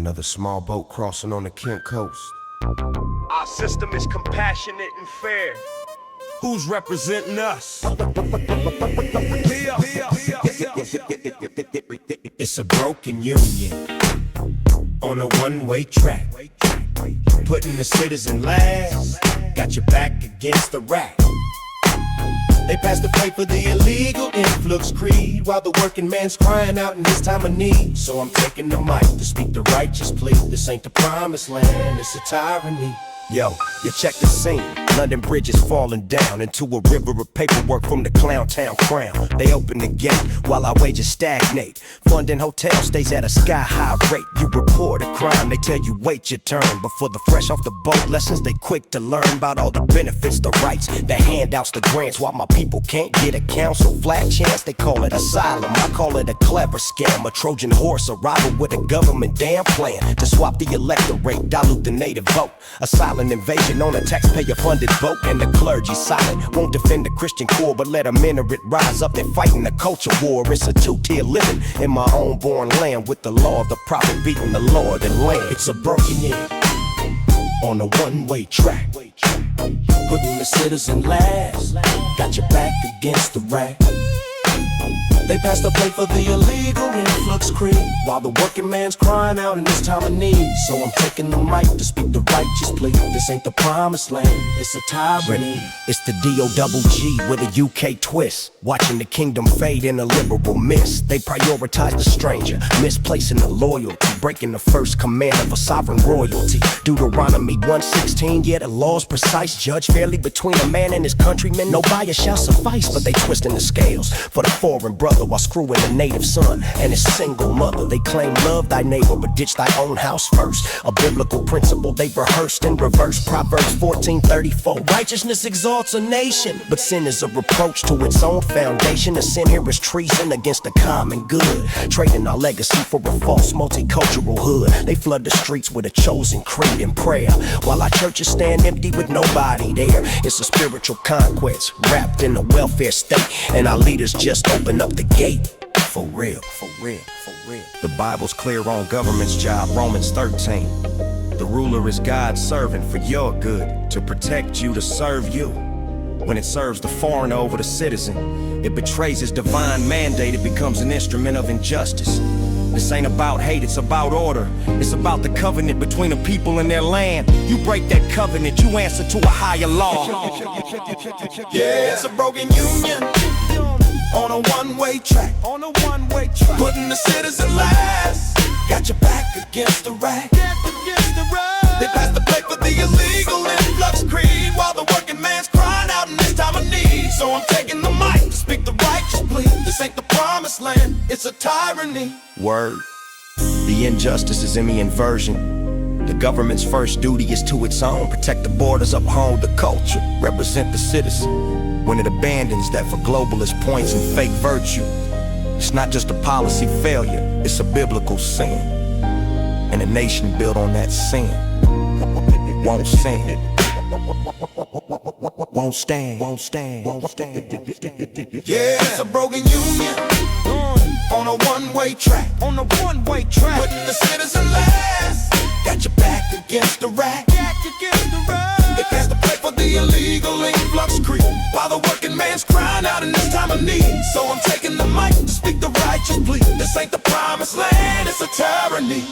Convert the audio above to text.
Another small boat crossing on the Kent coast. Our system is compassionate and fair. Who's representing us? It's a broken union on a one-way track, putting the citizen last. Got your back against the rack. They passed the plate for the illegal influx creed, while the working man's crying out in his time of need. So I'm taking the mic to speak the righteous plea. This ain't the promised land, it's a tyranny. Yo, you check the scene. London Bridge is falling down into a river of paperwork from the Clowntown crown. They open the gate while our wages stagnate. Funding hotel stays at a sky-high rate. You report a crime, they tell you wait your turn. But for the fresh off the boat lessons, they quick to learn about all the benefits, the rights, the handouts, the grants. While my people can't get a council flat chance, they call it asylum. I call it a clever scam, a Trojan horse arrival with a government damn plan to swap the electorate, dilute the native vote. A silent invasion on a taxpayer-funded vote, and the clergy silent. Won't defend the Christian core, but let a minaret rise up. They're fighting a culture war. It's a two-tier living in my own born land, with the law of the prophet beating the Lord and land. It's a broken year on a one-way track, putting the citizen last. Got your back against the rack. They passed the plate for the illegal influx creed, while the working man's crying out in his time of need. So I'm taking the mic to speak the righteous plea. This ain't the promised land, it's a tyranny. It's the D-O-double-G with a UK twist, watching the kingdom fade in a liberal mist. They prioritize the stranger, misplacing the loyalty, breaking the first command of a sovereign royalty. Deuteronomy 1:16, yeah, the law's precise. Judge fairly between a man and his countrymen. No bias shall suffice, but they twisting the scales for the foreign brother, while screwing the native son and his single mother. They claim love thy neighbor, but ditch thy own house first. A biblical principle they've rehearsed in reverse. Proverbs 14:34. Righteousness exalts a nation, but sin is a reproach to its own foundation. The sin here is treason against the common good, trading our legacy for a false multicultural hood. They flood the streets with a chosen creed and prayer, while our churches stand empty with nobody there. It's a spiritual conquest wrapped in a welfare state, and our leaders just open up the gate. For real, for real, for real. The Bible's clear on government's job, Romans 13. The ruler is God's servant for your good, to protect you, to serve you. When it serves the foreigner over the citizen, it betrays his divine mandate, it becomes an instrument of injustice. This ain't about hate, it's about order. It's about the covenant between the people and their land. You break that covenant, you answer to a higher law. Yeah, it's a broken union on a one-way track, putting the citizen last. Got your back against the rack. They passed the plate for the illegal influx creed, while the working man's crying out in his time of need. So I'm taking the mic to speak the righteous plea. This ain't the promised land, it's a tyranny. Word. The injustice is in the inversion. The government's first duty is to its own. Protect the borders, uphold the culture, represent the citizen. When it abandons that for globalist points and fake virtue, it's not just a policy failure, it's a biblical sin. And a nation built on that sin won't stand, won't stand, won't stand, won't stand. Yeah, it's a broken union on a one-way track, putting the citizen last. Got your back against the rack. They passed the plate for the illegal influx creed, while the working man's crying out in his time of need. So I'm taking the mic to speak the righteous plea. This ain't the promised land, it's a tyranny.